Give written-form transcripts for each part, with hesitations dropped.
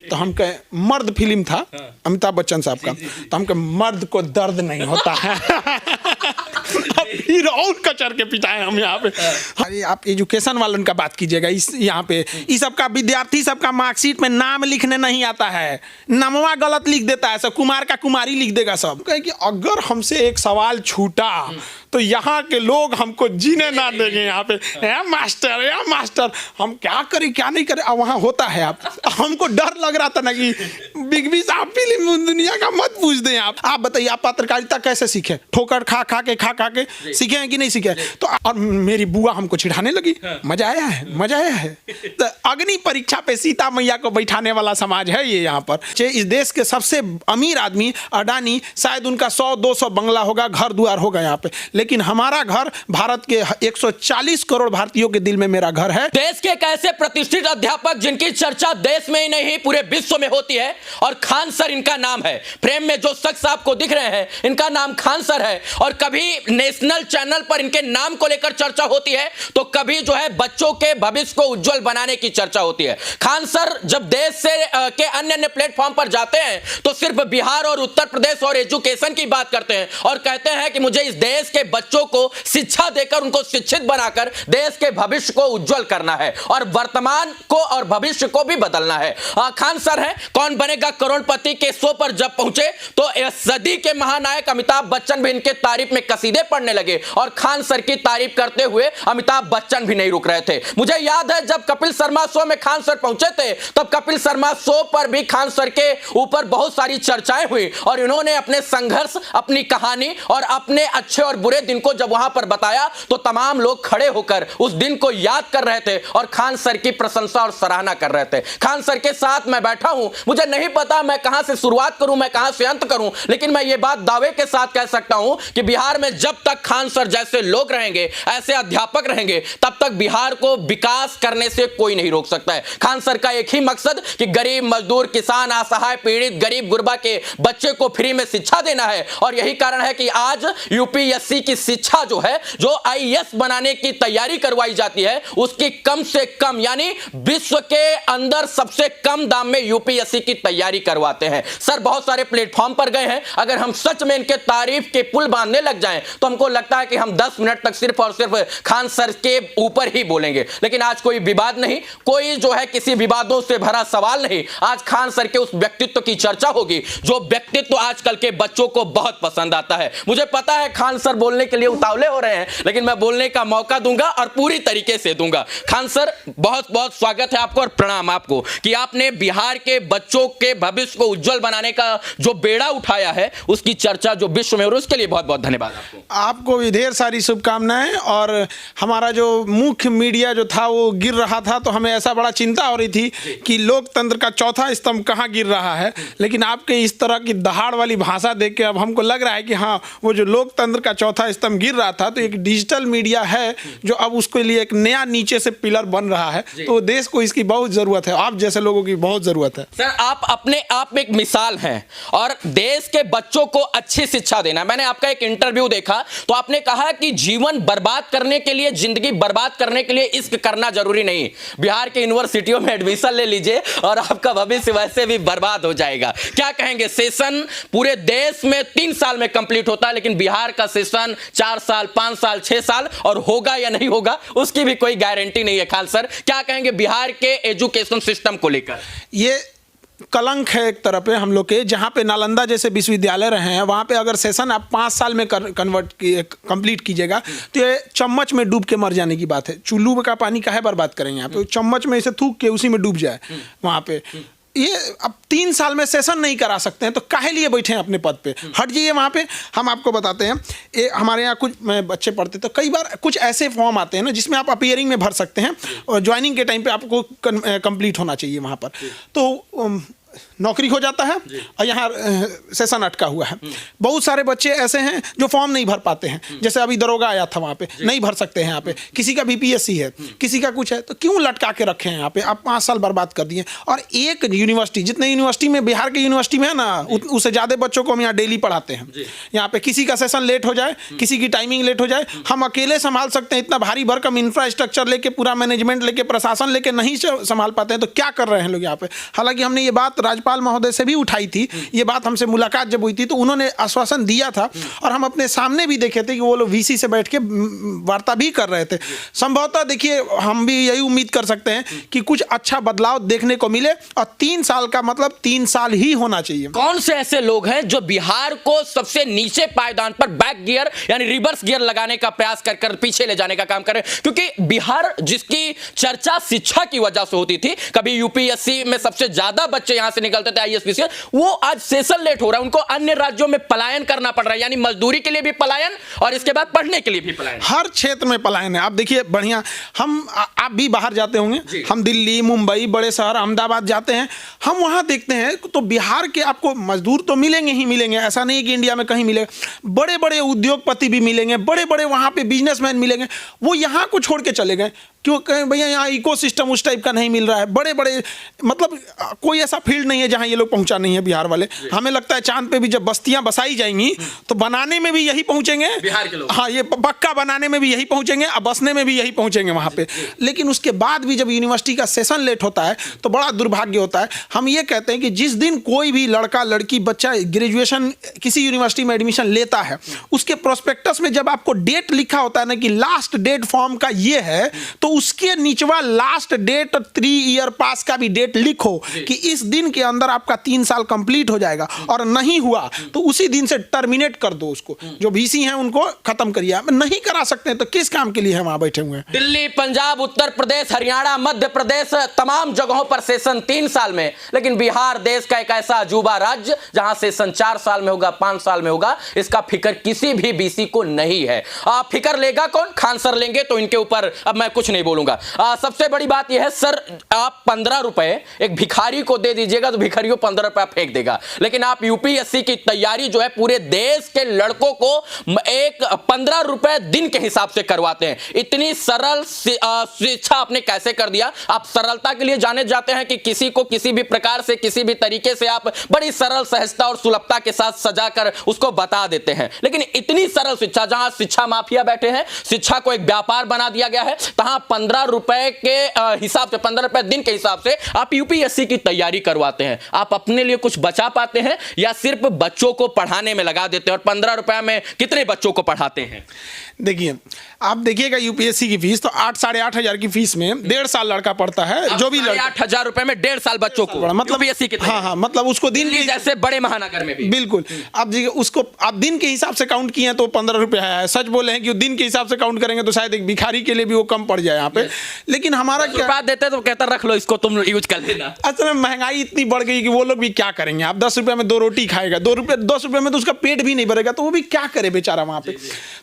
तो हम कहे, मर्द फिल्म था अमिताभ बच्चन साहब का, तो हम कहे मर्द को दर्द नहीं होता है। फिर और कचर के पिटाए हम यहाँ पे। अरे आप एजुकेशन वालों का बात कीजिएगा, इस यहाँ पे इस सबका विद्यार्थी सबका मार्कशीट में नाम लिखने नहीं आता है, नामवा गलत लिख देता है, सब कुमार का कुमारी लिख देगा सब। कहे कि अगर हमसे एक सवाल छूटा तो यहाँ के लोग हमको जीने ना देंगे। यहाँ पे मास्टर हम क्या करें क्या नहीं करें। अब वहाँ होता है, आप हमको डर लग रहा था ना कि बिग बी साहब फिल्म दुनिया का मत पूछ दें। आप बताइए, आप पत्रकारिता कैसे सीखे? ठोकर खा खा के सीखे हैं कि नहीं सीखे? तो और मेरी बुआ हमको चिढ़ाने लगी, मजा आया है। तो अग्नि परीक्षा पे सीता मैया को बैठाने वाला समाज है ये यहाँ पर। इस देश के सबसे अमीर आदमी अडानी, शायद उनका 100-200 बंगला होगा, घर द्वार होगा यहाँ पे, लेकिन हमारा घर भारत के 140 करोड़ भारतीयों के दिल में मेरा घर है। देश के एक ऐसे प्रतिष्ठित अध्यापक जिनकी चर्चा देश में ही नहीं पूरे विश्व में होती है, और खान सर इनका नाम है। फ्रेम में जो शख्स आपको दिख रहे हैं, इनका नाम खान सर है। और कभी नेशनल चैनल पर इनके नाम को लेकर चर्चा होती है, तो कभी जो है बच्चों के भविष्य को उज्जवल बनाने की चर्चा होती है। खान सर जब देश से के अन्य प्लेटफॉर्म पर जाते हैं तो सिर्फ बिहार और उत्तर प्रदेश और एजुकेशन की बात करते हैं, और कहते हैं कि मुझे इस देश के बच्चों को शिक्षा देकर उनको शिक्षित बनाकर देश के भविष्य को उज्जवल करना है, और वर्तमान को और भविष्य को भी बदलना है। खान सर है कौन बनेगा करोड़पति के शो पर जब पहुंचे तो सदी के महानायक अमिताभ बच्चन भी इनके तारीफ में कसीदे पढ़ने लगे, और खान सर की तारीफ करते हुए अमिताभ बच्चन भी नहीं रुक रहे थे। मुझे याद है जब कपिल शर्मा शो में खान सर पहुंचे थे, तब कपिल शर्मा शो पर भी खान सर के ऊपर बहुत सारी चर्चाएं हुई, और इन्होंने अपने संघर्ष, अपनी कहानी और अपने अच्छे और बुरे दिन को जब वहां पर बताया तो तमाम लोग खड़े होकर उस दिन को याद कर रहे थे और खान सर की प्रशंसा और सराहना कर रहे थे। खान सर के साथ मैं बैठा हूं, मुझे नहीं पता मैं कहां से शुरुआत करूं, मैं कहां से अंत करूं, लेकिन मैं ये बात दावे के साथ कह सकता हूं कि बिहार में जब तक खान सर जैसे लोग रहेंगे, ऐसे अध्यापक रहेंगे, तब तक बिहार को विकास करने से कोई नहीं रोक सकता है। खान सर का एक ही मकसद कि गरीब, मजदूर, किसान, असहाय, पीड़ित, गरीब गुरबा के बच्चे को फ्री में शिक्षा देना है, और यही कारण है कि आज यूपीएससी की शिक्षा जो है, जो आईएएस बनाने की तैयारी करवाई जाती है, उसकी कम से कम यानी विश्व के अंदर सबसे कम दाम में यूपीएससी की तैयारी करवाते हैं। सर बहुत सारे प्लेटफॉर्म पर गए हैं, अगर हम सच में इनके तारीफ के पुल बांधने लग जाएं तो हमको लगता है कि हम 10 मिनट तक सिर्फ और सिर्फ खान सर के ऊपर ही बोलेंगे। लेकिन आज कोई विवाद नहीं, कोई जो है किसी विवादों से भरा सवाल नहीं। आज खान सर के उस व्यक्तित्व की चर्चा होगी जो व्यक्तित्व आजकल के बच्चों को बहुत पसंद आता है। मुझे पता है खान सर बोलने के लिए उतावले हो रहे हैं, लेकिन मैं बोलने का मौका दूंगा और पूरी तरीके से दूंगा। खान सर बहुत बहुत स्वागत है आपको और प्रणाम आपको कि आपने बिहार के बच्चों के भविष्य को उज्जवल बनाने का जो बेड़ा उठाया है, उसकी चर्चा जो विश्व में, और उसके लिए बहुत बहुत धन्यवाद आपको भी ढेर सारी शुभकामनाएं। और हमारा जो मुख्य मीडिया जो था वो गिर रहा था, तो हमें ऐसा बड़ा चिंता हो रही थी कि लोकतंत्र का चौथा स्तंभ कहाँ गिर रहा है, लेकिन आपके इस तरह की दहाड़ वाली भाषा देख के अब हमको लग रहा है कि हाँ, वो जो लोकतंत्र का चौथा स्तंभ गिर रहा था, तो एक डिजिटल मीडिया है जो अब उसके लिए एक नया नीचे से पिलर बन रहा है। तो देश को इसकी बहुत जरूरत है, आप जैसे लोगों की बहुत जरूरत है। सर आप अपने आप में एक मिसाल हैं, और देश के बच्चों को अच्छी शिक्षा देना। मैंने आपका एक इंटरव्यू देखा तो आपने कहा कि जीवन बर्बाद करने के लिए, जिंदगी बर्बाद करने के लिए इश्क करना जरूरी नहीं। बिहार के यूनिवर्सिटियों में एडमिशन ले लीजिए और आपका भविष्य वैसे भी बर्बाद हो जाएगा। क्या कहेंगे? सेशन पूरे देश में 3 साल में कंप्लीट होता है, लेकिन बिहार का सेशन 4 साल, 5 साल, 6 साल, और होगा या नहीं होगा उसकी भी कोई गारंटी नहीं है। खान सर क्या कहेंगे बिहार के एजुकेशन सिस्टम को लेकर? ये कलंक है एक तरह पे हम लोग के, जहाँ पे नालंदा जैसे विश्वविद्यालय रहे हैं, वहाँ पे अगर सेशन आप 5 साल में कंप्लीट कीजिएगा तो ये चम्मच में डूब के मर जाने की बात है। चुल्लू का पानी काहे बर्बाद करेंगे यहाँ पे? चम्मच में इसे थूक के उसी में डूब जाए वहाँ पे। ये अब 3 साल में सेशन नहीं करा सकते हैं तो काहे लिए बैठे हैं अपने पद पे? हट जाइए वहाँ पे। हम आपको बताते हैं, ये हमारे यहाँ कुछ बच्चे पढ़ते तो कई बार कुछ ऐसे फॉर्म आते हैं ना जिसमें आप अपीयरिंग में भर सकते हैं, और ज्वाइनिंग के टाइम पे आपको कंप्लीट होना चाहिए वहाँ पर। तो नौकरी हो जाता है और यहाँ सेशन अटका हुआ है। बहुत सारे बच्चे ऐसे हैं जो फॉर्म नहीं भर पाते हैं, जैसे अभी दरोगा आया था वहाँ पे, नहीं भर सकते हैं यहाँ पे, किसी का बीपीएससी है, किसी का कुछ है, तो क्यों लटका के रखे हैं यहाँ पे? आप 5 साल बर्बाद कर दिए। और एक यूनिवर्सिटी, जितने यूनिवर्सिटी में, बिहार की यूनिवर्सिटी में है ना, उससे ज़्यादा बच्चों को हम यहाँ डेली पढ़ाते हैं। यहाँ पे किसी का सेशन लेट हो जाए, किसी की टाइमिंग लेट हो जाए, हम अकेले संभाल सकते हैं। इतना भारी भरकम इंफ्रास्ट्रक्चर लेके, पूरा मैनेजमेंट लेके, प्रशासन लेके नहीं संभाल पाते हैं, तो क्या कर रहे हैं लोग यहाँ पे? हालांकि हमने ये बात राज्यपाल महोदय से भी उठाई थी, ये बात हमसे मुलाकात जब हुई थी तो उन्होंने आश्वासन दिया था, और हम अपने सामने भी देखे थे कि वो लोग वीसी से बैठ के वार्ता भी कर रहे थे। संभवतः देखिए, हम भी यही उम्मीद कर सकते हैं कि कुछ अच्छा बदलाव देखने को मिले, और 3 साल का मतलब 3 साल ही होना चाहिए। कौन से ऐसे लोग हैं जो बिहार को सबसे नीचे पायदान पर बैक गियर यानी रिवर्स गियर लगाने का प्रयास कर कर पीछे ले जाने का काम कर रहे हैं? क्योंकि बिहार जिसकी चर्चा शिक्षा की वजह से होती थी, कभी यूपीएससी में सबसे ज्यादा बच्चे यहां से निकलते थे आईएएस, वो आज सेशन लेट हो रहा है, उनको अन्य राज्यों में पलायन करना पड़ रहा है, यानी मजदूरी के लिए भी पलायन और इसके बाद पढ़ने के लिए भी पलायन। हर क्षेत्र में पलायन है। आप देखिए, बढ़िया, आप भी बाहर जाते होंगे, हम दिल्ली, मुंबई, बड़े शहर, अहमदाबाद जाते हैं, हम वहां देखते हैं तो बिहार के आपको मजदूर तो मिलेंगे ही मिलेंगे, ऐसा नहीं कि इंडिया में कहीं मिले, बड़े बड़े उद्योगपति भी मिलेंगे, बड़े बड़े वहां पे बिजनेसमैन मिलेंगे। वो यहाँ को छोड़ के चले गए, क्यों? कहें भैया यहाँ इकोसिस्टम उस टाइप का नहीं मिल रहा है, बड़े बड़े, मतलब कोई ऐसा फील्ड नहीं है जहाँ ये लोग पहुँचा नहीं है बिहार वाले। हमें लगता है चांद पे भी जब बस्तियाँ बसाई जाएंगी तो बनाने में भी यही पहुँचेंगे बिहार के लोग। हाँ, ये पक्का बनाने में भी यही पहुँचेंगे और बसने में भी यही पहुँचेंगे वहाँ पे। लेकिन उसके बाद भी जब यूनिवर्सिटी का सेशन लेट होता है तो बड़ा दुर्भाग्य होता है। हम ये कहते हैं कि जिस दिन कोई भी लड़का लड़की बच्चा ग्रेजुएशन किसी यूनिवर्सिटी में एडमिशन लेता है, उसके प्रोस्पेक्टस में जब आपको डेट लिखा होता है ना कि लास्ट डेट फॉर्म का ये है, तो उसके नीचवा लास्ट डेट 3 ईयर पास का भी डेट लिखो कि इस दिन के अंदर आपका 3 साल कंप्लीट हो जाएगा, और नहीं हुआ तो उसी दिन से टर्मिनेट कर दो उसको, जो वीसी हैं उनको खत्म करिए। नहीं करा सकते हैं तो किस काम के लिए हम वहां बैठे हुए हैं? दिल्ली, पंजाब, उत्तर प्रदेश, हरियाणा, मध्य प्रदेश, तमाम जगहों पर सेशन 3 साल में, लेकिन बिहार देश का एक ऐसा अजूबा राज्य जहां सेशन 4 साल में होगा, 5 साल में होगा, इसका फिक्र किसी भी बीसी को नहीं है। फिक्र लेगा कौन? खान सर लेंगे, तो इनके ऊपर अब मैं कुछ नहीं बोलूंगा। सबसे बड़ी बात यह है सर, आप 15 रुपए एक भिखारी को दे दीजिएगा तो भिखारी को 15 रुपया फेंक देगा, लेकिन आप यूपीएससी की तैयारी जो है पूरे देश के लड़कों को एक 15 रुपए दिन के हिसाब से करवाते हैं। इतनी सरल शिक्षा आपने कैसे कर दिया? आप सरलता के लिए जाने जाते हैं कि किसी को किसी भी प्रकार से, किसी भी तरीके से आप बड़ी सरल सहजता और सुलभता के साथ सजाकर उसको बता देते हैं, लेकिन इतनी सरल शिक्षा, जहां शिक्षा माफिया बैठे हैं, शिक्षा को एक व्यापार बना दिया गया है, तहां 15 रुपए के हिसाब से, 15 रुपए दिन के हिसाब से आप यूपीएससी की तैयारी करवाते हैं। आप अपने लिए कुछ बचा पाते हैं या सिर्फ बच्चों को पढ़ाने में लगा देते हैं? और 15 रुपए में कितने बच्चों को पढ़ाते हैं? देखिए, आप देखिएगा यूपीएससी की फीस तो 8-8.5 हजार की फीस में 1.5 साल लड़का पढ़ता है, जो भी 8,000 रुपए में 1.5 साल बच्चों को, मतलब यूपीएससी की। हाँ, मतलब उसको दिन की, जैसे बड़े महानगर में भी बिल्कुल। आप देखिए, उसको आप दिन के हिसाब से काउंट किए तो 15 रुपए है। सच बोले हैं कि दिन के हिसाब से काउंट करेंगे तो शायद एक भिखारी के लिए भी वो कम पड़ जाए यहाँ पे। लेकिन हमारा क्या देते तो कहता रख लो इसको, तुम यूज कर लेना। असल में महंगाई इतनी बढ़ गई कि वो लोग भी क्या करेंगे? आप 10 रुपए में 2 रोटी खाएगा, 10 रुपए में तो उसका पेट भी नहीं भरेगा, तो वो भी क्या करे बेचारा वहां पे।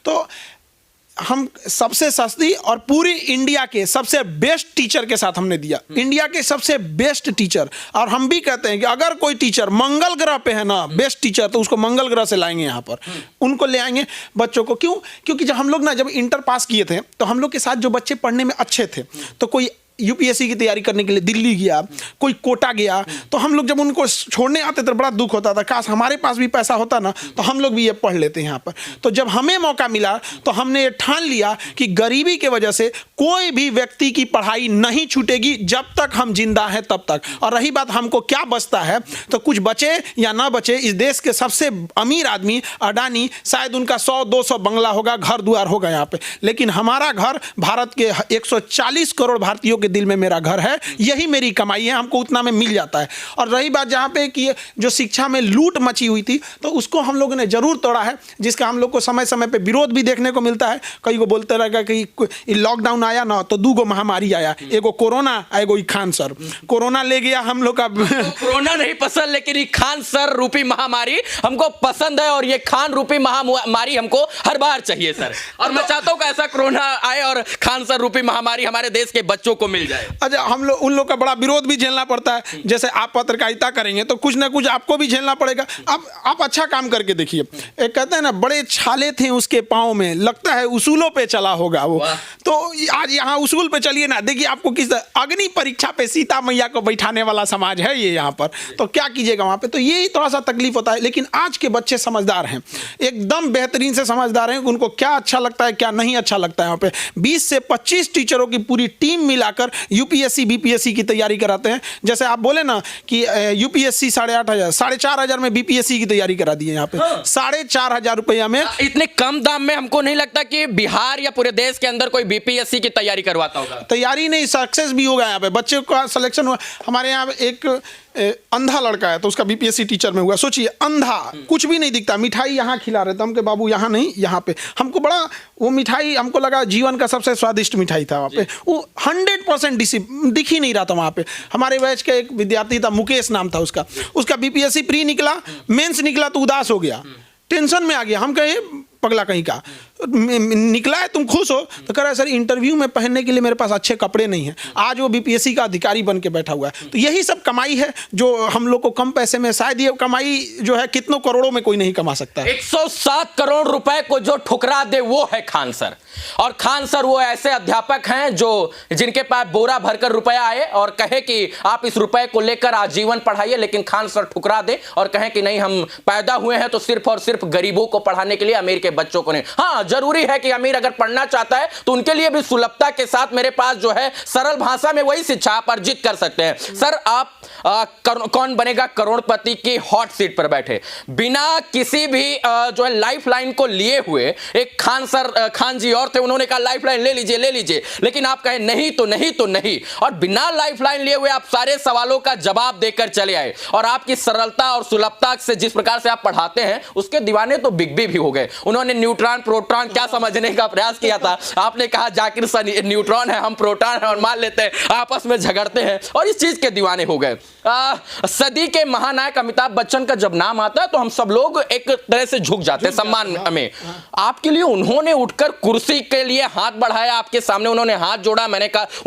तो हम सबसे सस्ती और पूरी इंडिया के सबसे बेस्ट टीचर के साथ हमने दिया, इंडिया के सबसे बेस्ट टीचर। और हम भी कहते हैं कि अगर कोई टीचर मंगल ग्रह पे है ना बेस्ट टीचर, तो उसको मंगल ग्रह से लाएंगे यहाँ पर, उनको ले आएंगे बच्चों को। क्यों? क्योंकि जब हम लोग जब इंटर पास किए थे तो हम लोग के साथ जो बच्चे पढ़ने में अच्छे थे, तो कोई यूपीएससी की तैयारी करने के लिए दिल्ली गया, कोई कोटा गया, तो हम लोग जब उनको छोड़ने आते थे बड़ा दुख होता था, काश हमारे पास भी पैसा होता ना तो हम लोग भी ये पढ़ लेते यहाँ पर। तो जब हमें मौका मिला तो हमने ये ठान लिया कि गरीबी के वजह से कोई भी व्यक्ति की पढ़ाई नहीं छूटेगी जब तक हम जिंदा हैं तब तक। और रही बात हमको क्या बचता है, तो कुछ बचे या ना बचे, इस देश के सबसे अमीर आदमी अडानी, शायद उनका 100-200 बंगला होगा, घर द्वार होगा यहाँ पे, लेकिन हमारा घर भारत के 140 करोड़ भारतीयों के दिल में मेरा घर है, यही मेरी कमाई है, हमको उतना में मिल जाता है। और रही बात जहाँ पे कि जो शिक्षा में लूट मची हुई थी, तो उसको हम लोगों ने जरूर तोड़ा है, जिसका हम लोग को समय समय पे विरोध भी देखने को मिलता है। कई को बोलते रहेगा कि लॉकडाउन आया ना तो 2 महामारी आया, एगो कोरोना, एगो खान सर। कोरोना ले गया हम लोग का। कोरोना नहीं पसंद, लेकिन ये खान सर रूपी महामारी हमको पसंद है, और ये खान रूपी महामारी हमको हर बार चाहिए सर। और मैं चाहता हूँ कि ऐसा कोरोना आए और खान सर रूपी महामारी हमारे देश के बच्चों को मिल मिल जाए। अच्छा, हम लोग उन लोग का बड़ा विरोध भी झेलना पड़ता है। जैसे आप पत्रकारिता करेंगे तो कुछ ना कुछ आपको भी झेलना पड़ेगा। आप अच्छा काम करके देखिए, एक कहते हैं ना, बड़े छाले थे उसके पाँव में, लगता है उसूलों पे चला होगा वो। तो आज यहाँ उसूल पे चलिए ना, देखिए आपको किस अग्नि परीक्षा पे सीता मैया को बैठाने वाला समाज है ये यहाँ पर, तो क्या कीजिएगा वहाँ पे। तो यही थोड़ा सा तकलीफ होता है। लेकिन आज के बच्चे समझदार हैं, एकदम बेहतरीन से समझदार हैं। उनको क्या अच्छा लगता है क्या नहीं अच्छा लगता है। वहाँ पे 20 से 25 टीचरों की पूरी टीम मिलाकर यूपीएससी बीपीएससी की तैयारी कराते हैं। जैसे आप बोले ना कि यूपीएससी 8,500 4,500 में बीपीएससी की तैयारी करा दी है यहाँ पे। 4,500 रुपया में इतने कम दाम में हमको नहीं लगता कि बिहार या पूरे देश के अंदर कोई बीपीएससी की तैयारी करवाता होगा। तैयारी नहीं, सक्सेस भी होगा यहाँ पे, बच्चे का सिलेक्शन हुआ। हमारे यहाँ एक अंधा लड़का है तो उसका बीपीएससी टीचर में हुआ। सोचिए, अंधा, कुछ भी नहीं दिखता, मिठाई यहाँ खिला रहे थे हम के बाबू, यहाँ नहीं यहाँ पे। हमको बड़ा वो मिठाई, हमको लगा जीवन का सबसे स्वादिष्ट मिठाई था वहाँ पे। वो 100% दिख ही नहीं रहा था वहाँ पे। हमारे बैच का एक विद्यार्थी था, मुकेश नाम था उसका बीपीएससी प्री निकला, मेंस निकला तो उदास हो गया, टेंशन में आ गया। हम कहे पगला कहीं का, निकला है तुम खुश हो? तो कह रहा है सर इंटरव्यू में पहनने के लिए मेरे पास अच्छे कपड़े नहीं हैं। आज वो बीपीएससी का अधिकारी बन के बैठा हुआ है। तो यही सब कमाई है जो हम लोग को कम पैसे में, शायद ये कमाई जो है कितनों करोड़ों में कोई नहीं कमा सकता है। 107 करोड़ रुपए को जो ठुकरा दे वो है खान सर। और खान सर वो ऐसे अध्यापक हैं जो जिनके पास बोरा भरकर रुपया आए और कहे कि आप इस रुपए को लेकर आजीवन पढ़ाइए, लेकिन खान सर ठुकरा दे और कहें कि नहीं, हम पैदा हुए हैं तो सिर्फ और सिर्फ गरीबों को पढ़ाने के लिए, अमीर के बच्चों को नहीं। हाँ, जरूरी है कि अमीर अगर पढ़ना चाहता है तो उनके लिए भी सुलभता के साथ मेरे पास जो है सरल भाषा में वही शिक्षा आप अर्जित कर सकते हैं। सर आप कौन बनेगा करोड़पति की हॉट सीट पर बैठे बिना किसी भी जो है लाइफ लाइन को लिए हुए, एक खान जी और थे, उन्होंने कहा लाइफ लाइन ले लीजिए, लेकिन आप कहे नहीं तो नहीं तो नहीं, और बिना लाइफ लाइन लिए हुए आप सारे सवालों का जवाब देकर चले आए। और आपकी सरलता और सुलभता से जिस प्रकार से आप पढ़ाते हैं उसके दीवाने तो बिग बी भी हो गए। उन्होंने न्यूट्रॉन प्रोटॉन क्या समझने का प्रयास किया था। आपने कहा जाकिर सर न्यूट्रॉन है, हम प्रोटॉन है, और मान लेते हैं, आपस में झगड़ते हैं और इस चीज के दीवाने हो गए। सदी के महानायक अमिताभ बच्चन का जब नाम आता है तो हम सब लोग एक तरह से झुक जाते हैं सम्मान में। आपके लिए उन्होंने उठकर कुर्सी के लिए हाथ बढ़ाया, आपके सामने उन्होंने हाथ जोड़ा।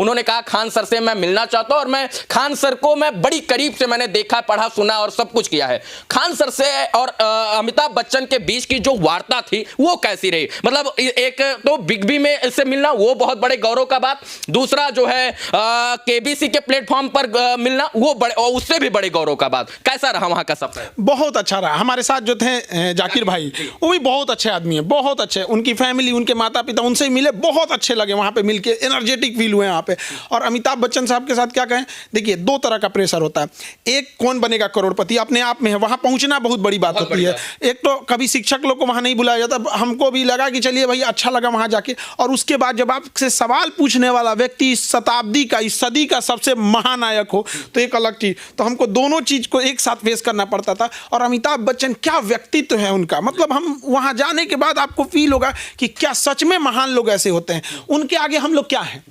उन्होंने कहा खान सर से मैं मिलना चाहता हूं, और मैं खान सर को मैं बड़ी करीब से मैंने देखा, पढ़ा, सुना और सब कुछ किया है। खान सर से और अमिताभ बच्चन के बीच की जो वार्ता थी वो कैसी रही? मतलब एक तो बिग बी में से मिलना वो बहुत बड़े गौरव का बात, दूसरा जो है केबीसी के प्लेटफॉर्म पर मिलना वो बड़े, और उससे भी बड़े गौरव का बात। कैसा रहा वहां का सफर? बहुत अच्छा रहा। हमारे साथ जो थे जाकिर भाई, वो भी बहुत अच्छे आदमी है, बहुत अच्छे। उनकी फैमिली, उनके माता पिता, उनसे मिले, बहुत अच्छे लगे वहाँ पे मिलके, एनर्जेटिक फील हुए यहाँ पे। और अमिताभ बच्चन साहब के साथ क्या कहें, देखिए दो तरह का प्रेशर होता है। एक कौन बनेगा करोड़पति अपने आप में है, वहाँ पहुँचना बहुत बड़ी बात होती है। एक तो कभी शिक्षक लोग को वहाँ नहीं बुलाया जाता, हमको भी लगा कि चलिए भाई अच्छा लगा वहाँ जाके। और उसके बाद जब आपसे सवाल पूछने वाला व्यक्ति इस शताब्दी का, इस सदी का सबसे महानायक हो तो एक अलग चीज। तो हमको दोनों चीज को एक साथ फेस करना पड़ता था। और अमिताभ बच्चन क्या व्यक्तित्व है उनका, मतलब हम वहाँ जाने के बाद आपको फील होगा कि क्या सच में महान लोग ऐसे होते हैं। उनके आगे हम लोग क्या हैं,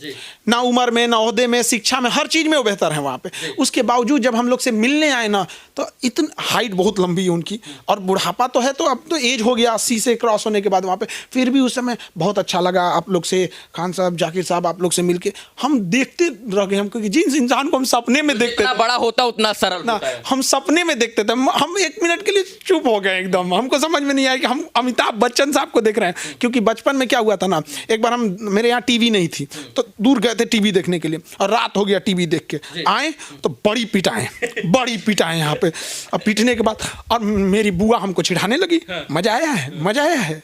ना उम्र में, ना ओहदे में, शिक्षा में, हर चीज में वो बेहतर है वहाँ पे। उसके बावजूद जब हम लोग से मिलने आए ना, तो इतनी हाइट बहुत लंबी है उनकी, और बुढ़ापा तो है, तो अब तो एज हो गया 80 से क्रॉस होने के बाद वहाँ पे। फिर भी उस समय बहुत अच्छा लगा आप लोग से, खान साहब, जाकिर साहब, आप लोग से मिलके हम देखते रह गए। हम क्योंकि जिस इंसान को हम सपने में देखते थे, बड़ा होता उतना सरल ना, हम सपने में देखते थे, हम एक मिनट के लिए चुप हो गए एकदम। हमको समझ में नहीं आया कि हम अमिताभ बच्चन साहब को देख रहे हैं। क्योंकि बचपन में क्या हुआ था ना, एक बार मेरे यहाँ टीवी नहीं थी तो दूर गए थे टीवी देखने के लिए, और रात हो गया टीवी देख के आए तो बड़ी पिटाएं यहाँ पे। अब पीटने के बाद और मेरी बुआ हमको चिढ़ाने लगी, मजा आया है।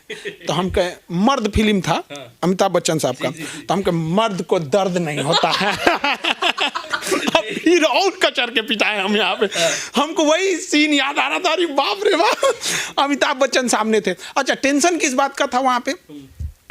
तो हम कहे, मर्द फिल्म था अमिताभ बच्चन साहब का, तो हम कहे मर्द को दर्द नहीं होता है। फिर और कचर के पिटाए हम यहाँ पे। हमको वही सीन याद आ रहा था, अरे बाप रे बाप, अमिताभ बच्चन सामने थे। अच्छा, टेंशन किस बात का था वहाँ पे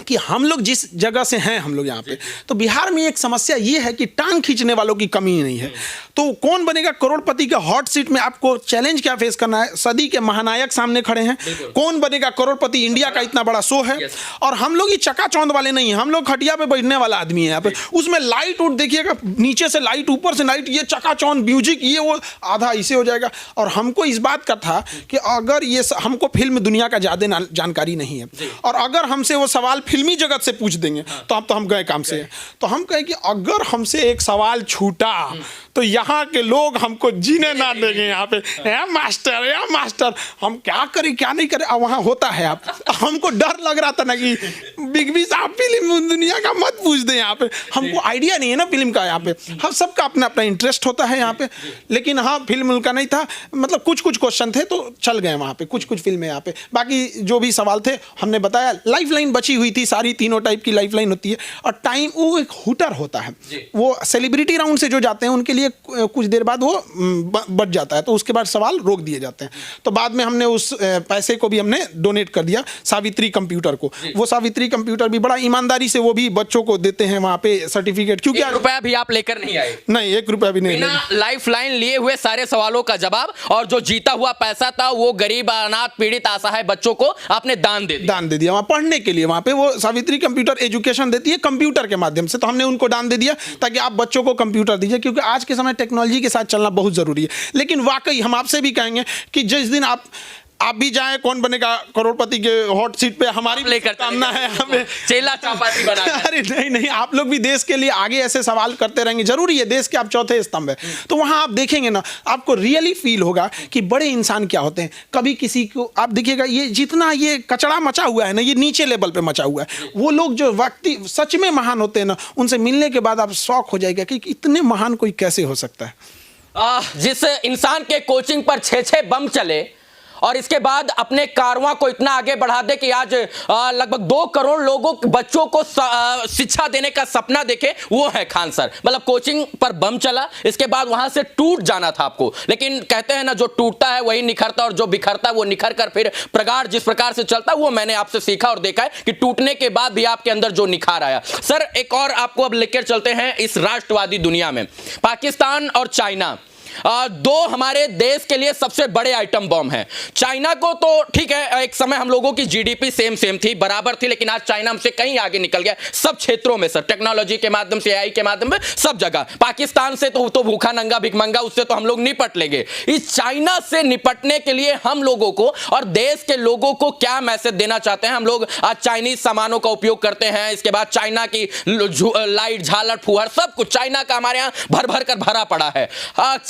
कि हम लोग जिस जगह से हैं, हम लोग यहाँ पे, तो बिहार में एक समस्या ये है कि टांग खींचने वालों की कमी नहीं है। तो कौन बनेगा करोड़पति का हॉट सीट में आपको चैलेंज क्या फेस करना है? सदी के महानायक सामने खड़े हैं। कौन बनेगा करोड़पति, इंडिया का इतना बड़ा शो है। और हम लोग ये चकाचौंध वाले नहीं हैं, हम लोग खटिया पे बैठने वाला आदमी है यहाँ पे। उसमें लाइट उठ देखिएगा, नीचे से लाइट, ऊपर से लाइट, ये चकाचौंध म्यूजिक, ये वो आधा इसे हो जाएगा। और हमको इस बात का था कि अगर ये हमको फिल्म दुनिया का ज़्यादा जानकारी नहीं है, और अगर हमसे वो सवाल फिल्मी जगत से पूछ देंगे तो अब तो हम गए काम से। तो हम कहें कि अगर हमसे एक सवाल छूटा तो यहाँ के लोग हमको जीने ना देंगे यहाँ पे, या मास्टर हम क्या करें क्या नहीं करें। अब वहाँ होता है, आप हमको डर लग रहा था ना कि बिग बी साहब फिल्म दुनिया का मत पूछ दें यहाँ पे, हमको आइडिया नहीं है ना फिल्म का यहाँ पे। हाँ, सबका अपना अपना इंटरेस्ट होता है यहाँ पे, लेकिन हाँ फिल्म का नहीं था, मतलब कुछ कुछ क्वेश्चन थे तो चल गए वहाँ पे, कुछ कुछ फिल्में यहाँ पे। बाकी जो भी सवाल थे हमने बताया। लाइफ लाइन बची हुई थी, सारी तीनों टाइप की लाइफ लाइन होती है। और टाइम वो एक हुटर होता है, वो सेलिब्रिटी राउंड से जो जाते हैं उनके लिए कुछ देर बाद वो बच जाता है, तो उसके बाद सवाल रोक दिए जाते हैं। तो बाद में हमने उस पैसे को भी हमने डोनेट कर दिया सावित्री कंप्यूटर को। वो सावित्री कंप्यूटर भी बड़ा ईमानदारी से वो भी बच्चों को देते हैं वहाँ पे सर्टिफिकेट, क्योंकि ₹1 भी आप लेकर नहीं आए? नहीं, ₹1 भी नहीं। लाइफ लाइन लिए हुए सारे सवालों का जवाब, और जो जीता हुआ पैसा था वो गरीब, अनाथ, पीड़ित, असहाय बच्चों को आपने दान दे दिया वहाँ पढ़ने के लिए। वहाँ पे वो सावित्री कंप्यूटर एजुकेशन देती है कंप्यूटर के माध्यम से, तो हमने उनको दान दे दिया ताकि आप बच्चों को कंप्यूटर दीजिए, क्योंकि आज के समय टेक्नोलॉजी के साथ चलना बहुत जरूरी है। लेकिन वाकई हम आपसे भी कहेंगे कि जिस दिन आप भी जाएं कौन बनेगा करोड़पति के हॉट सीट पे, हमारी लेकर कामना है हमें चेला चपाती बना। अरे नहीं, आप लोग भी देश के लिए आगे ऐसे सवाल करते रहेंगे, जरूरी है, देश के आप चौथे स्तंभ है। तो वहां आप देखेंगे ना, आपको रियली फील होगा कि बड़े इंसान क्या होते हैं। कभी किसी को आप देखिएगा, ये जितना ये कचड़ा मचा हुआ है ना, ये नीचे लेवल पे मचा हुआ है। वो लोग जो व्यक्ति सच में महान होते हैं ना, उनसे मिलने के बाद आप शॉक हो जाएगा कि इतने महान कोई कैसे हो सकता है। जिस इंसान के कोचिंग पर 6 बम चले और इसके बाद अपने कारवां को इतना आगे बढ़ा दे कि आज लगभग 2 करोड़ लोगों बच्चों को शिक्षा देने का सपना देखे, वो है खान सर। मतलब कोचिंग पर बम चला, इसके बाद वहां से टूट जाना था आपको, लेकिन कहते हैं ना, जो टूटता है वही निखरता, और जो बिखरता है वो निखर कर फिर प्रगाढ़ जिस प्रकार से चलता है, वो मैंने आपसे सीखा और देखा है कि टूटने के बाद भी आपके अंदर जो निखार आया। सर, एक और आपको अब लेकर चलते हैं इस राष्ट्रवादी दुनिया में। पाकिस्तान और चाइना दो हमारे देश के लिए सबसे बड़े आइटम बम हैं। चाइना को तो ठीक है, एक समय हम लोगों की जीडीपी सेम थी, बराबर थी, लेकिन आज चाइना हमसे कहीं आगे निकल गया सब क्षेत्रों में सर, टेक्नोलॉजी के माध्यम से, एआई के माध्यम से, सब जगह। पाकिस्तान से तो भूखा नंगा भिखमंगा, उससे तो हम लोग निपट लेंगे। इस चाइना से निपटने के लिए हम लोगों को और देश के लोगों को क्या मैसेज देना चाहते हैं? हम लोग आज चाइनीज सामानों का उपयोग करते हैं, इसके बाद चाइना की लाइट, झालर, फुहर, सब कुछ चाइना का हमारे यहाँ भर भर कर भरा पड़ा है।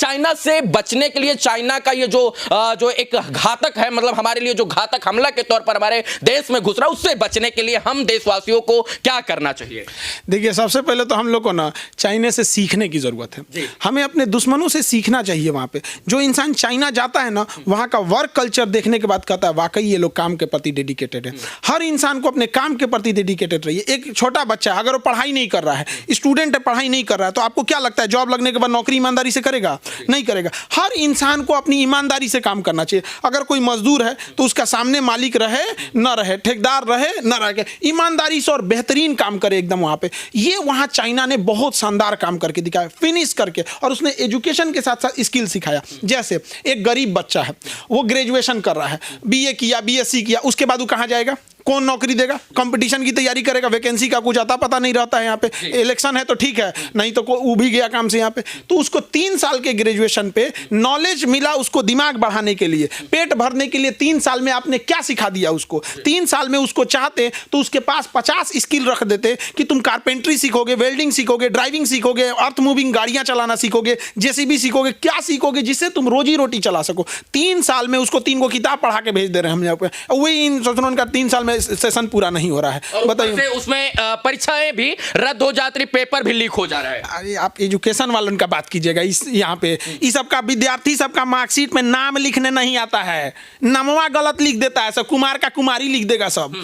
चाइना से बचने के लिए, चाइना का ये जो एक घातक है, मतलब हमारे लिए जो घातक हमला के तौर पर हमारे देश में घुस रहा है, उससे बचने के लिए हम देशवासियों को क्या करना चाहिए? देखिए, सबसे पहले तो हम लोग को ना चाइना से सीखने की जरूरत है। हमें अपने दुश्मनों से सीखना चाहिए। वहां पे जो इंसान चाइना जाता है ना, वहां का वर्क कल्चर देखने के बाद कहता है वाकई ये लोग काम के प्रति डेडिकेटेड है। हर इंसान को अपने काम के प्रति डेडिकेटेड रहिए। एक छोटा बच्चा अगर वो पढ़ाई नहीं कर रहा है, स्टूडेंट है, पढ़ाई नहीं कर रहा है, तो आपको क्या लगता है जॉब लगने के बाद नौकरी ईमानदारी से करेगा? नहीं करेगा। हर इंसान को अपनी ईमानदारी से काम करना चाहिए। अगर कोई मजदूर है तो उसका सामने मालिक रहे न रहे, ठेकेदार रहे न रहे, ईमानदारी से और बेहतरीन काम करे एकदम। वहां पे ये वहां चाइना ने बहुत शानदार काम करके दिखाया, फिनिश करके, और उसने एजुकेशन के साथ साथ स्किल सिखाया। जैसे एक गरीब बच्चा है, वो ग्रेजुएशन कर रहा है, बीए किया, बीएससी किया, उसके बाद वो कहां जाएगा? कौन नौकरी देगा? कंपटीशन की तैयारी करेगा, वैकेंसी का कुछ आता पता नहीं रहता है। यहाँ पे इलेक्शन है तो ठीक है, नहीं तो वो भी गया काम से यहाँ पे। तो उसको 3 साल के ग्रेजुएशन पे नॉलेज मिला, उसको दिमाग बढ़ाने के लिए, पेट भरने के लिए 3 साल में आपने क्या सिखा दिया उसको? 3 साल में उसको चाहते तो उसके पास 50 स्किल रख देते कि तुम कारपेंट्री सीखोगे, वेल्डिंग सीखोगे, ड्राइविंग सीखोगे, अर्थ मूविंग गाड़ियां चलाना सीखोगे, जेसीबी सीखोगे, क्या सीखोगे जिससे तुम रोजी रोटी चला सको। 3 साल में उसको 3 को किताब पढ़ा के भेज दे रहे हैं हम यहाँ पे। वही इन सोचना उनका 3 साल में सेशन पूरा नहीं हो रहा है। बताइए, उसमें परीक्षाएं भी रद्द हो जाती, पेपर भी लीक हो जा रहा है। अरे आप एजुकेशन वालों का बात कीजिएगा, इस यहाँ पे इस सबका विद्यार्थी सबका मार्कशीट में नाम लिखने नहीं आता है, नमवा गलत लिख देता है, सब कुमार का कुमारी लिख देगा सब।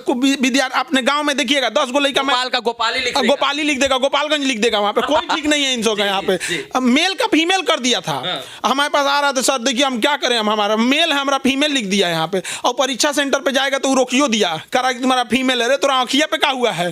विद्यार्थी अपने गांव में देखिएगा 10 गो लड़का गोपाली लिख देगा, गोपालगंज लिख देगा। वहां पे कोई ठीक नहीं है इन सब का। यहाँ पे मेल का फीमेल कर दिया था। हमारे पास आ रहा था, सर देखिए हम क्या करें, हम हमारा मेल है, हमारा फीमेल लिख दिया यहाँ पे। और परीक्षा सेंटर पे जाएगा तो रोकियो दिया, करा कि तुम्हारा फीमेल है रे, तो आँखिया पे क्या हुआ है?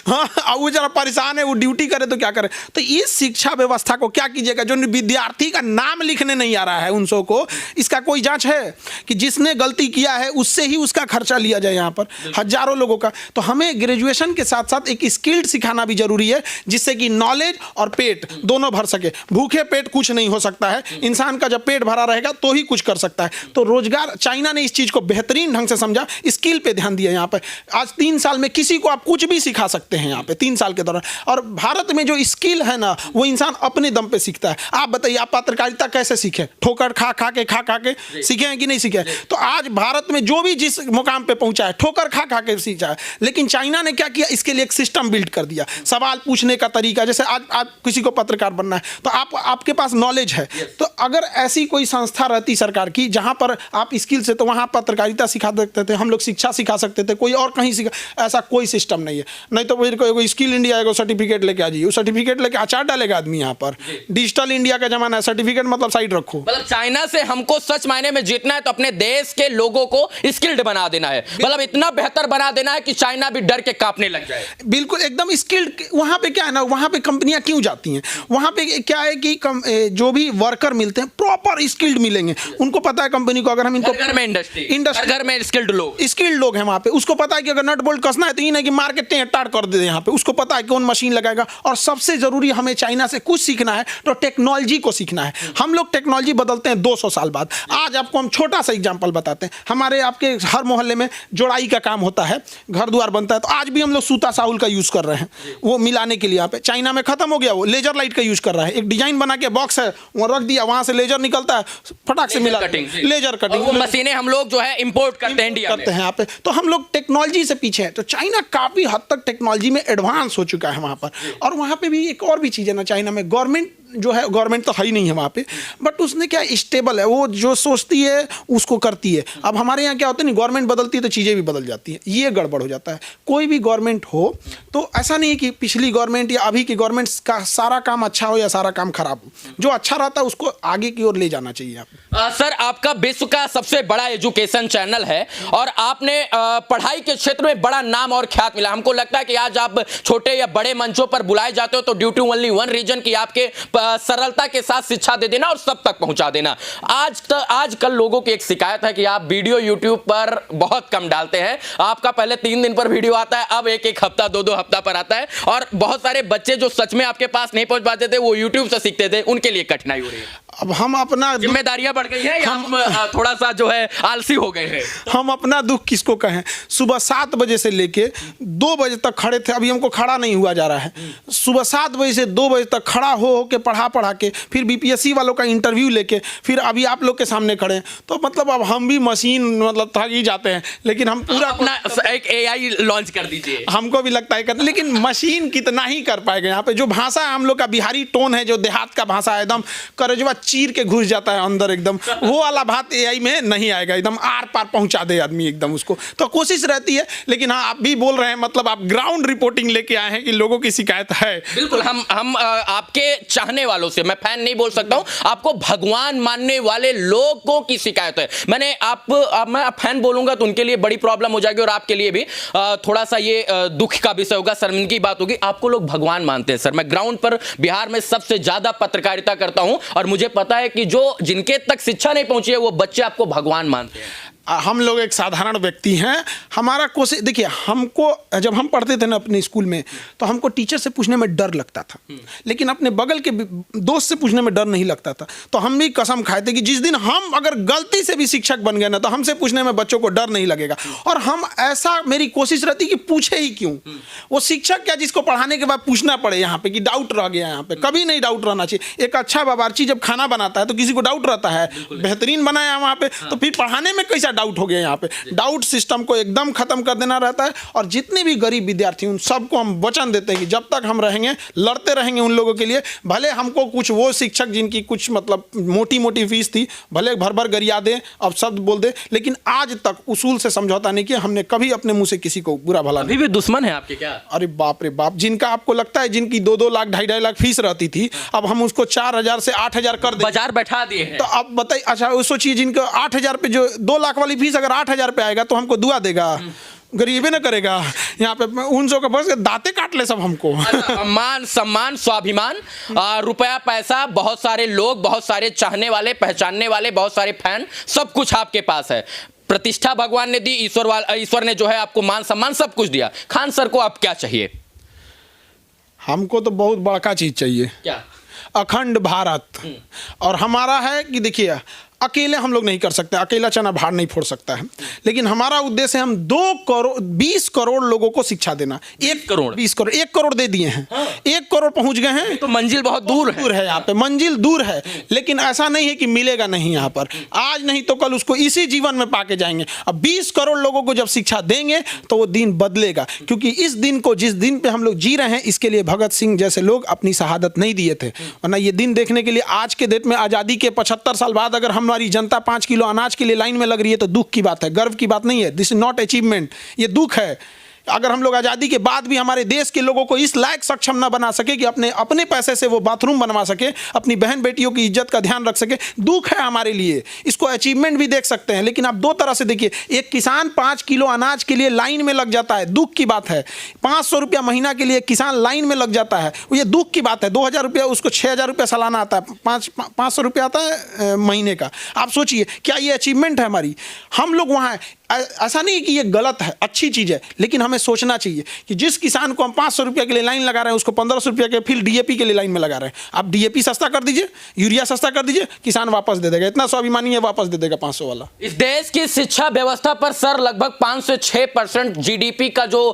हाँ, वो जरा परेशान है, वो ड्यूटी करे तो क्या करे? तो इस शिक्षा व्यवस्था को क्या कीजिएगा? जो विद्यार्थी का नाम लिखने नहीं आ रहा है उन सो को, इसका कोई जांच है कि जिसने गलती किया है उससे ही उसका खर्चा लिया जाए यहाँ पर, हजारों लोगों का। तो हमें ग्रेजुएशन के साथ साथ एक स्किल्ड सिखाना भी जरूरी है, जिससे कि नॉलेज और पेट दोनों भर सके। भूखे पेट कुछ नहीं हो सकता है, इंसान का जब पेट भरा रहेगा तो ही कुछ कर सकता है। तो रोजगार, चाइना ने इस चीज को बेहतरीन ढंग से समझा, स्किल पे पे ध्यान दिया यहाँ पे। आज 3 साल में किसी को आप कुछ भी सिखा सकते हैं यहाँ पे 3 साल के दौरान। और भारत में जो स्किल है ना, वो इंसान अपने दम पे सीखता है। आप बताइए, आप पत्रकारिता कैसे सीखे? ठोकर खा खा के सीखे हैं कि नहीं सीखे? तो आज भारत में जो भी जिस मुकाम पे पहुंचा है, ठोकर खा खा के सीखा है। लेकिन चाइना ने क्या किया, इसके लिए एक सिस्टम बिल्ड कर दिया, सवाल पूछने का तरीका। जैसे आज किसी को पत्रकार बनना है तो आपके पास नॉलेज है, तो अगर ऐसी कोई संस्था रहती सरकार की जहां पर आप स्किल से, तो वहां पत्रकारिता सिखा सकते थे, हम लोग शिक्षा सिखा सकते थे, कोई और कहीं सिखा। ऐसा कोई सिस्टम नहीं है। नहीं तो फिर कोई स्किल इंडिया को सर्टिफिकेट लेके आ जाइए, सर्टिफिकेट लेके अचार डालेगा आदमी। यहाँ पर डिजिटल इंडिया का जमाना है, सर्टिफिकेट मतलब साइड रखो। मतलब चाइना से हमको सच मायने में जीतना है तो अपने देश के लोगों को स्किल्ड बना देना है, मतलब इतना बेहतर बना देना है कि चाइना भी डर के कांपने लग जाए। बिल्कुल एकदम स्किल्ड। वहां पे क्या है ना, वहां पे कंपनियां क्यों जाती हैं? वहां पे क्या है कि जो भी वर्कर मिलते हैं प्रॉपर स्किल्ड मिलेंगे। उनको पता है कंपनी को, अगर हम इनको घर में इंडस्ट्री घर में स्किल्ड लोग हैं वहां पे, उसको पता है कि अगर नट बोल्ट कसना है तो ये नहीं कि मार्केट टाड़ कर दे यहाँ पे, उसको पता है कौन मशीन लगाएगा। और सबसे जरूरी, हमें चाइना से कुछ सीखना है तो टेक्नोलॉजी को सीखना है। हम लोग टेक्नोलॉजी बदलते हैं 200 साल बाद। आज आपको हम छोटा सा एग्जांपल बताते हैं। हमारे आपके हर मोहल्ले में जोड़ाई का काम होता है, घर द्वार बनता है, तो आज भी हम लोग सूता साहुल का यूज कर रहे हैं वो मिलाने के लिए। यहाँ पे चाइना में खत्म हो गया, वो लेजर लाइट का यूज कर रहा है। एक डिजाइन बना के बॉक्स है वो रख दिया, वहां से लेजर निकलता है, फटाक से मिला लेजर कटिंग। वो मशीनें हम लोग जो है इंपोर्ट करते हैं इंडिया में। यहाँ पे तो हम लोग टेक्नोलॉजी से पीछे हैं। तो चाइना काफी हद तक टेक्नोलॉजी में एडवांस हो चुका है वहां पर। और वहां पे भी एक और भी चीज है ना, चाइना में गवर्नमेंट जो है, गवर्नमेंट तो है ही नहीं है वहाँ पे, बट उसने क्या स्टेबल है, वो जो सोचती है उसको करती है। अब हमारे यहाँ क्या होता है नहीं, गवर्नमेंट बदलती है तो चीज़ें भी बदल जाती हैं, ये गड़बड़ हो जाता है। कोई भी गवर्नमेंट हो तो ऐसा नहीं कि पिछली गवर्नमेंट या अभी की गवर्नमेंट का सारा काम अच्छा हो या सारा काम खराब हो। जो अच्छा रहता है उसको आगे की ओर ले जाना चाहिए। आप सर, आपका विश्व का सबसे बड़ा एजुकेशन चैनल है और आपने पढ़ाई के क्षेत्र में बड़ा नाम और ख्यात मिला। हमको लगता है कि आज आप छोटे या बड़े मंचों पर बुलाए जाते हो तो due to only one reason कि आपके सरलता के साथ शिक्षा दे देना और सब तक पहुंचा देना। आजकल लोगों की एक शिकायत है कि आप वीडियो यूट्यूब पर बहुत कम डालते हैं। आपका पहले 3 दिन पर वीडियो आता है, अब एक हफ्ता 2 हफ्ता पर आता है। और बहुत सारे बच्चे जो सच में आपके पास नहीं पहुंच पाते थे, वो यूट्यूब से सीखते थे, उनके लिए कठिनाई हो रही है। अब हम अपना जिम्मेदारियां बढ़ गई है या हम थोड़ा सा जो है आलसी हो गए हैं? हम अपना दुख किसको कहें? सुबह 7 बजे से लेके 2 बजे तक खड़े थे, अभी हमको खड़ा नहीं हुआ जा रहा है। सुबह 7 बजे से 2 बजे तक खड़ा हो के पढ़ा के, फिर बीपीएससी वालों का इंटरव्यू लेके, फिर अभी आप लोग के सामने खड़े हैं। तो मतलब अब हम भी मशीन मतलब थक ही जाते हैं। लेकिन हम पूरा अपना एक एआई लॉन्च कर दीजिए। हमको भी लगता है करते, लेकिन मशीन कितना ही कर पाएगा। यहाँ पे जो भाषा है हम लोग का बिहारी टोन है, जो देहात का भाषा है, एकदम करेजवा चीर के घुस जाता है अंदर एकदम, वो वाला बात एआई में नहीं आएगा। एकदम आर पार पहुंचा दे आदमी एकदम उसको। तो कोशिश रहती है। लेकिन हाँ, आप भी बोल रहे हैं, मतलब आप ग्राउंड रिपोर्टिंग लेके आए हैं कि लोगों की शिकायत है। बिल्कुल, हम आपके चाहने वालों से, मैं फैन नहीं बोल सकता हूं, आपको भगवान मानने वाले लोगों की शिकायत है। मैं फैन बोलूंगा तो उनके लिए बड़ी प्रॉब्लम हो जाएगी और आपके लिए भी थोड़ा सा ये दुख का विषय होगा, शर्मिंदगी की बात होगी। आपको लोग भगवान मानते हैं सर। मैं ग्राउंड पर बिहार में सबसे ज्यादा पत्रकारिता करता हूं और मुझे पता है कि जो जिनके तक शिक्षा नहीं पहुंची है वो बच्चे आपको भगवान मानते हैं। हम लोग एक साधारण व्यक्ति हैं। हमारा कोशिश देखिए, हमको जब हम पढ़ते थे ना अपने स्कूल में, तो हमको टीचर से पूछने में डर लगता था, लेकिन अपने बगल के दोस्त से पूछने में डर नहीं लगता था। तो हम भी कसम खाए थे कि जिस दिन हम अगर गलती से भी शिक्षक बन गए ना, तो हमसे पूछने में बच्चों को डर नहीं लगेगा। और हम ऐसा, मेरी कोशिश रहती कि पूछे ही क्यों। वो शिक्षक क्या जिसको पढ़ाने के बाद पूछना पड़े यहाँ पे कि डाउट रह गया, यहाँ पे कभी नहीं डाउट रहना चाहिए। एक अच्छा बावर्ची जब खाना बनाता है तो किसी को डाउट रहता है, बेहतरीन बनाया वहाँ पे, तो फिर पढ़ाने में कैसा डाउट हो गया। यहाँ पे डाउट सिस्टम को एकदम खत्म कर देना रहता है। और जितने भी गरीब विद्यार्थी, उन सबको हम वचन देते हैं कि जब तक हम रहेंगे, लड़ते रहेंगे उन लोगों के लिए। भले हमको कुछ वो शिक्षक जिनकी कुछ मतलब मोटी मोटी फीस थी, भले भर भर गरिया दें, अब शब्द बोल दे, लेकिन आज तक उसूल से समझौता नहीं किया हमने कभी अपने मुंह से किसी को बुरा भला। अभी भी दुश्मन है आपके क्या? अरे बाप रे बाप, जिनका आपको लगता है जिनकी 2-2 लाख 2.5 लाख फीस रहती थी, अब हम उसको 4,000 से 8,000 कर दें, बाजार बैठा दिए हैं। तो अब बताइए, अच्छा सोचिए जिनको 8,000 पे, जो 2 लाख वाली फीस अगर 8,000 पे आएगा तो हमको दुआ देगा, गरीबी ना करेगा। यहाँ पे उन सौ का बस दांते काट ले सब हमको। मान सम्मान स्वाभिमान रुपया पैसा, बहुत सारे लोग, बहुत सारे चाहने वाले, पहचानने वाले, बहुत सारे फैन, सब कुछ आपके पास है। प्रतिष्ठा भगवान ने दी, ईश्वर ने जो है आपको मान सम्मान सब कुछ दिया। खान सर को आप क्या चाहिए? हमको तो बहुत बड़का चीज चाहिए। क्या? अखंड भारत। और हमारा है कि देखिए, अकेले हम लोग नहीं कर सकते, अकेला चना भार नहीं फोड़ सकता है, लेकिन हमारा उद्देश्य है हम 20 करोड़ लोगों को शिक्षा देना। 1 करोड़ 20 करोड़ 1 करोड़ दे दिए हैं, 1 करोड़ पहुंच गए हैं। तो मंजिल बहुत दूर है यहाँ पे, मंजिल दूर है, लेकिन ऐसा नहीं है कि मिलेगा नहीं यहाँ पर। आज नहीं तो कल उसको इसी जीवन में पाके जाएंगे। अब 20 करोड़ लोगों को जब शिक्षा देंगे तो वो दिन बदलेगा, क्योंकि इस दिन को, जिस दिन पे हम लोग जी रहे हैं, इसके लिए भगत सिंह जैसे लोग अपनी शहादत नहीं दिए थे। वरना ये दिन देखने के लिए आज के डेट में, आज़ादी के 75 साल बाद अगर हमारी जनता 5 किलो अनाज के लिए लाइन में लग रही है तो दुख की बात है, गर्व की बात नहीं है। दिस इज नॉट अचीवमेंट, ये दुख है। अगर हम लोग आज़ादी के बाद भी हमारे देश के लोगों को इस लायक सक्षम ना बना सके कि अपने पैसे से वो बाथरूम बनवा सके, अपनी बहन बेटियों की इज्जत का ध्यान रख सके, दुख है हमारे लिए। इसको अचीवमेंट भी देख सकते हैं, लेकिन आप दो तरह से देखिए। एक किसान 5 किलो अनाज के लिए लाइन में लग जाता है, दुख की बात है। 500 रुपया महीना के लिए किसान लाइन में लग जाता है, ये दुख की बात है। 2000 रुपया, उसको 6000 रुपया सालाना आता है, 500 रुपया आता है महीने का। आप सोचिए, क्या ये अचीवमेंट है हमारी? हम लोग वहाँ, ऐसा नहीं कि ये गलत है, अच्छी चीज़ है, लेकिन हमें सोचना चाहिए कि जिस किसान को हम 500 रुपये के लिए लाइन लगा रहे हैं, उसको 1500 रुपये के फिर डीएपी के लिए लाइन में लगा रहे हैं। आप डीएपी सस्ता कर दीजिए, यूरिया सस्ता कर दीजिए, किसान वापस दे देगा। इतना स्वाभिमानी है, वापस दे देगा 500 वाला। इस देश की शिक्षा व्यवस्था पर सर लगभग 5 से 6% जीडीपी का जो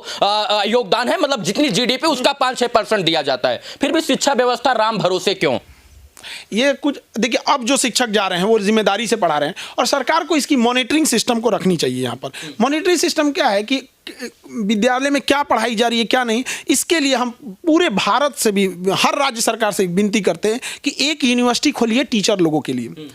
योगदान है, मतलब जितनी जीडीपी उसका 5-6% दिया जाता है, फिर भी शिक्षा व्यवस्था राम भरोसे क्यों? ये कुछ देखिए, अब जो शिक्षक जा रहे हैं वो जिम्मेदारी से पढ़ा रहे हैं, और सरकार को इसकी मॉनिटरिंग सिस्टम को रखनी चाहिए। यहाँ पर मॉनिटरिंग सिस्टम क्या है कि विद्यालय में क्या पढ़ाई जा रही है, क्या नहीं। इसके लिए हम पूरे भारत से भी, हर राज्य सरकार से विनती करते हैं कि एक यूनिवर्सिटी खोलिए टीचर लोगों के लिए।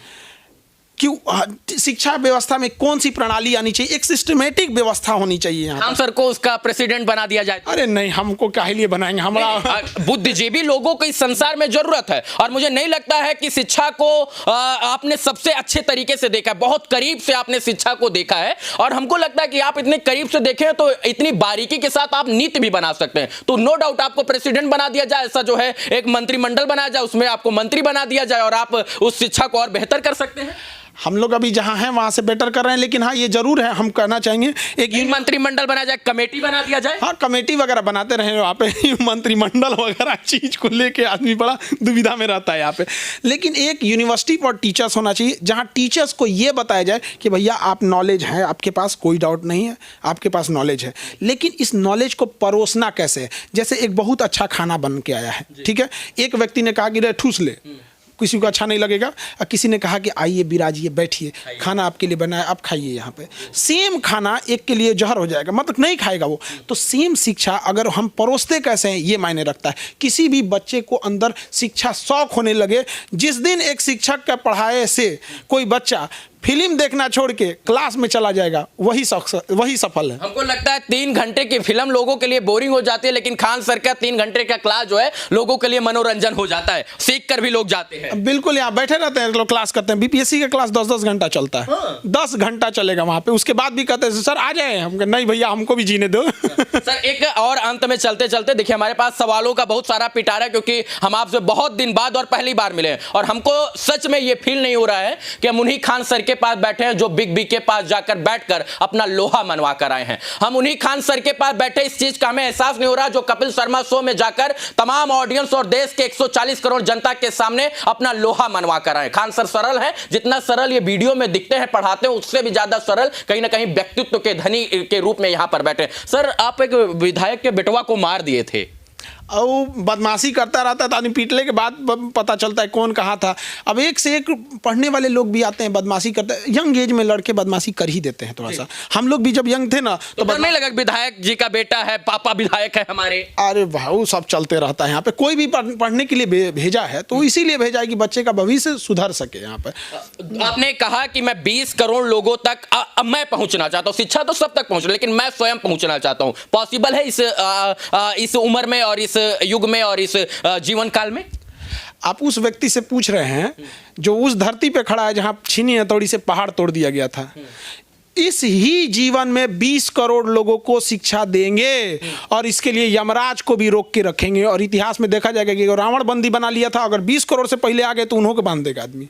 क्यों शिक्षा व्यवस्था में कौन सी प्रणाली आनी चाहिए? एक सिस्टमेटिक व्यवस्था होनी चाहिए। हम सर को उसका प्रेसिडेंट बना दिया जाए। अरे नहीं, हमको काहे लिए बनाएंगे? हमारा बुद्धिजीवी लोगों को इस संसार में जरूरत है, और मुझे नहीं लगता है कि शिक्षा को आपने सबसे अच्छे तरीके से देखा है, बहुत करीब से आपने शिक्षा को देखा है, और हमको लगता है कि आप इतने करीब से देखें तो इतनी बारीकी के साथ आप नीति भी बना सकते हैं। तो नो डाउट आपको प्रेसिडेंट बना दिया जाए, ऐसा जो है एक मंत्रिमंडल बनाया जाए, उसमें आपको मंत्री बना दिया जाए, और आप उस शिक्षा को और बेहतर कर सकते हैं। हम लोग अभी जहां हैं वहां से बेटर कर रहे हैं, लेकिन हाँ, ये जरूर है, हम कहना चाहेंगे एक मंत्रिमंडल बना जाए, कमेटी बना दिया जाए। हाँ, कमेटी वगैरह बनाते रहे वहाँ पे। मंत्रिमंडल वगैरह चीज को लेके आदमी बड़ा दुविधा में रहता है यहाँ पे। लेकिन एक यूनिवर्सिटी फॉर टीचर्स होना चाहिए, जहाँ टीचर्स को ये बताया जाए कि भैया आप नॉलेज है, आपके पास कोई डाउट नहीं है, आपके पास नॉलेज है, लेकिन इस नॉलेज को परोसना कैसे है। जैसे एक बहुत अच्छा खाना बन के आया है, ठीक है, एक व्यक्ति ने कहा कि रे ठूस ले, किसी को अच्छा नहीं लगेगा, और किसी ने कहा कि आइए बिराजिए, बैठिए, खाना आपके लिए बना है, आप खाइए। यहाँ पे सेम खाना एक के लिए जहर हो जाएगा, मतलब नहीं खाएगा वो। तो सेम शिक्षा अगर हम परोसते कैसे हैं, ये मायने रखता है। किसी भी बच्चे को अंदर शिक्षा शौक होने लगे, जिस दिन एक शिक्षक का पढ़ाए से कोई बच्चा फिल्म देखना छोड़ के क्लास में चला जाएगा, वही सफल है। हमको लगता है 3 घंटे की फिल्म लोगों के लिए बोरिंग हो जाती है, लेकिन खान सर का 3 घंटे का क्लास जो है लोगों के लिए मनोरंजन हो जाता है, सीख कर भी लोग जाते हैं। बिल्कुल, यहाँ बैठे रहते हैं लोग, क्लास करते हैं। बीपीएससी का क्लास 10-10 घंटा चलता है। हाँ। 10 घंटा चलेगा वहाँ पे, उसके बाद भी कहते हैं सर आ जाए। हम नहीं भैया, हमको भी जीने दो। सर एक और अंत में चलते चलते देखिए, हमारे पास सवालों का बहुत सारा पिटारा, क्योंकि हम आपसे बहुत दिन बाद और पहली बार मिले, और हमको सच में ये फील नहीं हो रहा है कि हम उन्हीं खान सर के पास बैठे हैं जो बिग बी के पास जाकर बैठकर अपना लोहा मनवा कर आए हैं। हम उन्हीं खान सर के पास बैठे, इस चीज का हमें एहसास नहीं हो रहा जो कपिल शर्मा शो में जाकर तमाम ऑडियंस और देश के 140 करोड़ जनता के सामने अपना लोहा मनवा कर आए। खान सर सरल है, जितना सरल ये वीडियो में दिखते हैं, पढ़ाते हैं, उससे भी ज्यादा सरल कहीं ना कहीं व्यक्तित्व के धनी के रूप में यहां पर बैठे। सर आप एक विधायक के बेटवा को मार दिए थे, और बदमाशी करता रहता था, पीटने के बाद पता चलता है कौन कहाँ था। अब एक से एक पढ़ने वाले लोग भी आते हैं, बदमाशी करते हैं। यंग एज में लड़के बदमाशी कर ही देते हैं थोड़ा सा। हम लोग भी जब यंग थे ना, तो नहीं लगा विधायक जी का बेटा है, पापा विधायक है हमारे। अरे भाई, सब चलते रहता है यहाँ पे। कोई भी पढ़ने के लिए भेजा है तो इसीलिए भेजा है कि बच्चे का भविष्य सुधर सके। यहाँ पे आपने कहा कि मैं 20 करोड़ लोगों तक मैं पहुंचना चाहता हूँ, शिक्षा तो सब तक पहुंच, लेकिन मैं स्वयं पहुंचना चाहता हूँ। पॉसिबल है इस उम्र में और इस युग में और इस जीवन काल में? आप उस व्यक्ति से पूछ रहे हैं जो उस धरती पे खड़ा है जहां छीनी हथौड़ी से पहाड़ तोड़ दिया गया था। इस ही जीवन में 20 करोड़ लोगों को शिक्षा देंगे और इसके लिए यमराज को भी रोक के रखेंगे। और इतिहास में देखा जाएगा कि रावण बंदी बना लिया था, अगर 20 करोड़ से पहले आ गए तो उन्हों को बांध देगा आदमी।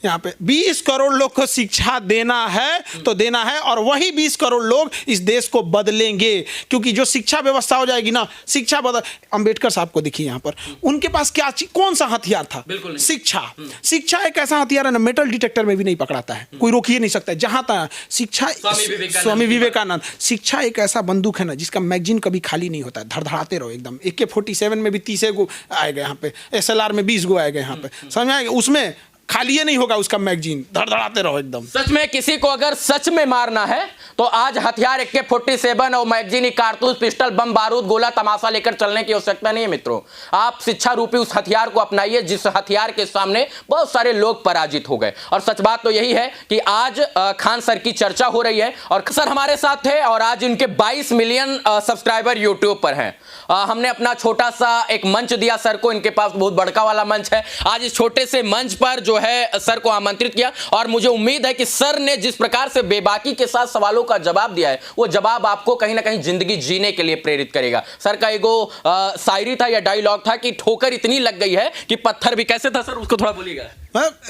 यहाँ पे 20 करोड़ लोग को शिक्षा देना है तो देना है, और वही 20 करोड़ लोग इस देश को बदलेंगे। क्योंकि जो शिक्षा व्यवस्था हो जाएगी ना, शिक्षा बदल, अम्बेडकर साहब को देखिए यहाँ पर, उनके पास क्या कौन सा हथियार था? शिक्षा। शिक्षा एक ऐसा हथियार है ना, मेटल डिटेक्टर में भी नहीं पकड़ाता है, कोई रोक ही नहीं सकता है। जहां तक शिक्षा, स्वामी विवेकानंद, शिक्षा एक ऐसा बंदूक है ना जिसका मैगजीन कभी खाली नहीं होता है, धड़धड़ाते रहो एकदम। AK-47 में भी 30 गो आएगा यहाँ पे, SLR में 20 गो आएगा यहाँ पे, समझ में आएगा? उसमें खाली नहीं होगा उसका मैगजीन, धड़धड़ाते रहो एकदम। सच में किसी को अगर सच में मारना है तो आज हथियार AK-47 और मैगजीनी, कारतूस, पिस्टल, बम, बारूद, गोला, तमाशा लेकर चलने की आवश्यकता नहीं है मित्रों। आप शिक्षा रूपी उस हथियार को अपनाइए जिस हथियार के सामने बहुत सारे लोग पराजित हो गए। और सच बात तो यही है कि आज खान सर की चर्चा हो रही है और सर हमारे साथ थे और आज इनके 22 मिलियन सब्सक्राइबर यूट्यूब पर हैं। हमने अपना छोटा सा एक मंच दिया सर को, इनके पास बहुत बड़का वाला मंच है। आज इस छोटे से मंच पर जो है सर को आमंत्रित किया और मुझे उम्मीद है कि सर ने जिस प्रकार से बेबाकी के साथ सवालों का जवाब दिया है, वो जवाब आपको कहीं ना कहीं जिंदगी जीने के लिए प्रेरित करेगा। सर का एगो शायरी था या डायलॉग था कि ठोकर इतनी लग गई है कि पत्थर भी, कैसे था सर, उसको थोड़ा बोलिएगा।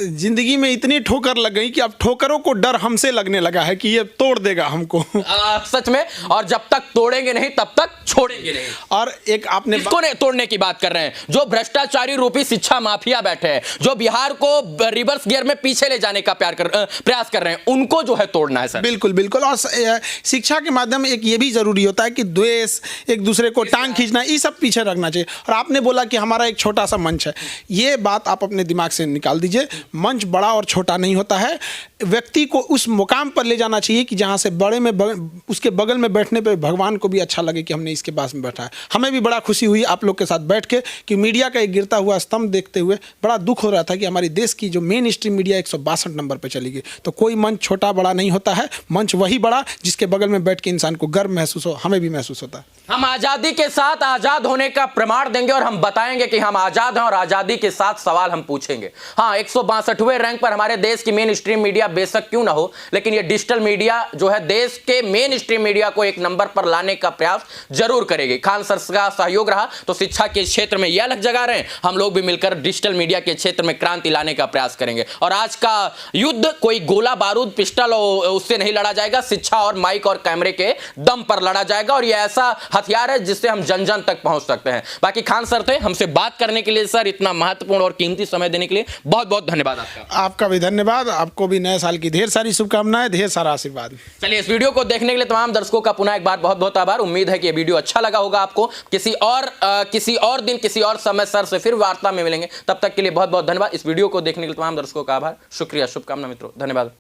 जिंदगी में इतनी ठोकर लग गई कि अब ठोकरों को डर हमसे लगने लगा है कि ये तोड़ देगा हमको। सच में, और जब तक तोड़ेंगे नहीं तब तक छोड़ेंगे नहीं। और एक आपने इसको तोड़ने की बात कर रहे हैं, जो भ्रष्टाचारी रूपी शिक्षा माफिया बैठे हैं, जो बिहार को रिवर्स गियर में पीछे ले जाने का प्रयास कर रहे हैं, उनको जो है तोड़ना है सर। बिल्कुल बिल्कुल। और शिक्षा के माध्यम एक ये भी जरूरी होता है कि द्वेष, एक दूसरे को टांग खींचना, ये सब पीछे रखना चाहिए। और आपने बोला कि हमारा एक छोटा सा मंच है, ये बात आप अपने दिमाग से निकाल दीजिए। मंच बड़ा और छोटा नहीं होता है, व्यक्ति को उस मुकाम पर ले जाना चाहिए कि जहां से बड़े में उसके बगल में बैठने पे भगवान को भी अच्छा लगे कि हमने इसके पास में बैठा है। हमें भी बड़ा खुशी हुई आप लोग के साथ बैठ के कि मीडिया का एक गिरता हुआ स्तंभ देखते हुए बड़ा दुख हो रहा था कि हमारे देश की जो मेन स्ट्रीम मीडिया 162 नंबर पर चली गई। तो कोई मंच छोटा बड़ा नहीं होता है, मंच वही बड़ा जिसके बगल में बैठ के इंसान को गर्व महसूस हो। हमें भी महसूस होता है। हम आजादी के साथ आजाद होने का प्रमाण देंगे और हम बताएंगे कि हम आजाद हैं और आजादी के साथ सवाल हम पूछेंगे। हाँ, 162वें रैंक पर हमारे देश की मेन स्ट्रीम मीडिया बेशक क्यों ना हो, लेकिन ये डिजिटल मीडिया जो है देश के मेन स्ट्रीम मीडिया को एक नंबर पर लाने का प्रयास जरूर करेगी। खान सर का सहयोग रहा तो शिक्षा के क्षेत्र में यह अलग जगह रहे, हम लोग भी मिलकर डिजिटल मीडिया के क्षेत्र में क्रांति लाने का प्रयास करेंगे। और आज का युद्ध कोई गोला बारूद पिस्टल उससे नहीं लड़ा जाएगा, शिक्षा और माइक और कैमरे के दम पर लड़ा जाएगा। और यह ऐसा हथियार है जिससे हम जन जन तक पहुंच सकते हैं। बाकी खान सर थे, हमसे बात करने के लिए सर इतना महत्वपूर्ण और कीमती समय देने के लिए बहुत बहुत धन्यवाद आपका। आपका भी धन्यवाद। आपको भी नए साल की ढेर सारी शुभकामनाएं, ढेर सारा आशीर्वाद। चलिए, इस वीडियो को देखने के लिए तमाम दर्शकों का पुनः एक बार बहुत बहुत आभार। उम्मीद है कि ये वीडियो अच्छा लगा होगा आपको। किसी और दिन किसी और समय सर से फिर वार्ता में मिलेंगे, तब तक के लिए बहुत बहुत धन्यवाद। इस वीडियो को देखने के लिए तमाम दर्शकों का आभार, शुक्रिया, शुभकामना मित्रों, धन्यवाद।